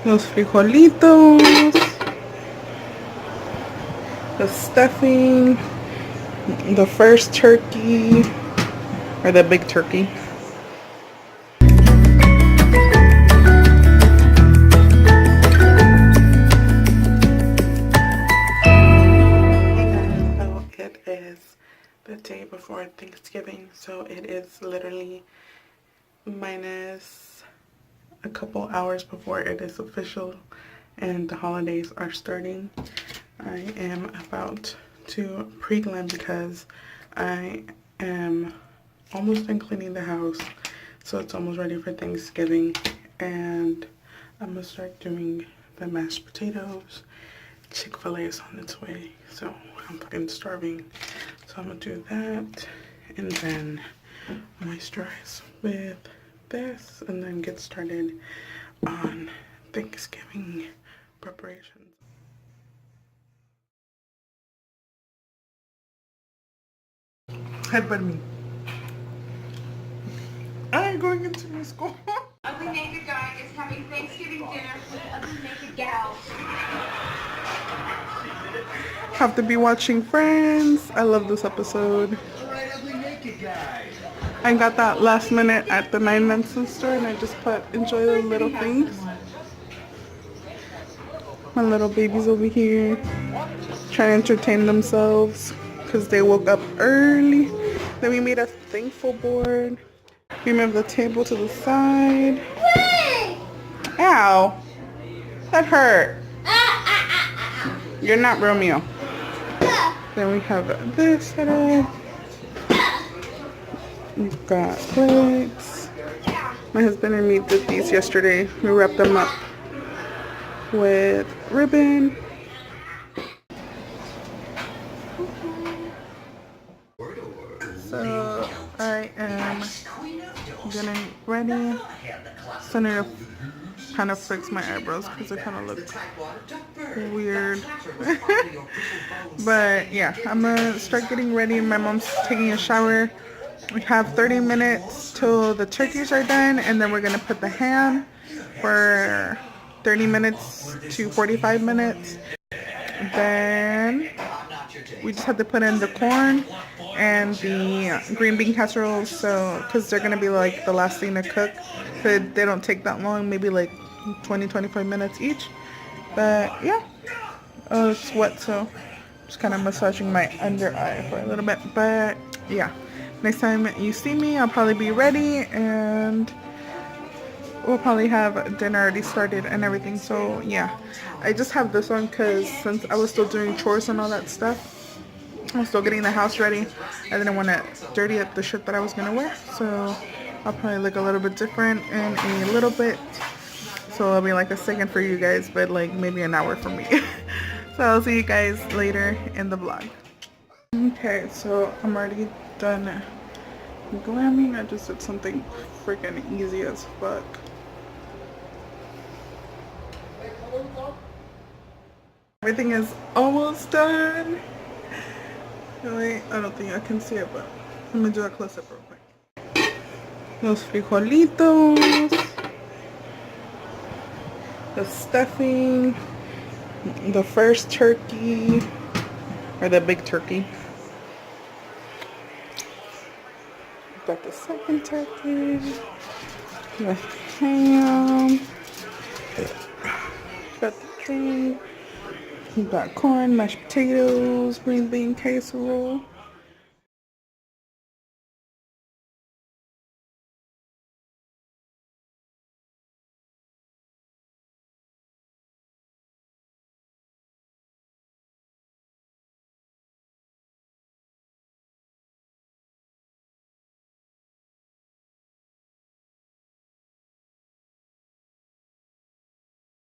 Los frijolitos, the stuffing, the first turkey, or the big turkey. So it is the day before Thanksgiving, so it is literally minus a couple hours before it is official and the holidays are starting. I am about to pre-glam because I am almost done cleaning the house, so it's almost ready for Thanksgiving, and I'm gonna start doing the mashed potatoes. Chick-fil-A is on its way, so I'm fucking starving. So I'm gonna do that and then moisturize with this and then get started on Thanksgiving preparations. Headbutt me. I ain't going into my school. Ugly naked guy is having Thanksgiving dinner with ugly naked gals. Have to be watching Friends. I love this episode. Alright, ugly naked guy. I got that last minute at the 9 cent store and I just put enjoy the little things. My little babies over here trying to entertain themselves because they woke up early. Then we made a thankful board. We moved the table to the side. Ow! That hurt. You're not Romeo. Then we have this set up. We've got plates. My husband and me did these yesterday. We wrapped them up with ribbon. So I am getting ready. Starting to kind of fix my eyebrows because they kind of look weird. But yeah, I'm gonna start getting ready. My mom's taking a shower. We have 30 minutes till the turkeys are done, and then we're gonna put the ham for 30 minutes to 45 minutes. Then we just have to put in the corn and the green bean casserole, so because they're gonna be like the last thing to cook, so they don't take that long, maybe like 20-25 minutes each. But yeah, oh, it's wet, so just kind of massaging my under eye for a little bit. But yeah, next time you see me, I'll probably be ready and we'll probably have dinner already started and everything. So yeah, I just have this on because since I was still doing chores and all that stuff, I'm still getting the house ready. I didn't want to dirty up the shirt that I was gonna wear, so I'll probably look a little bit different in a little bit. So it'll be like a second for you guys, but like maybe an hour for me. So I'll see you guys later in the vlog. Okay, so I'm already done glamming. I just did something freaking easy as fuck. Everything is almost done. Wait, I don't think I can see it, but let me do a close-up real quick. Los frijolitos, the stuffing, the first turkey, or the big turkey. Got the second turkey, the ham, got the drink. We got corn, mashed potatoes, green bean casserole.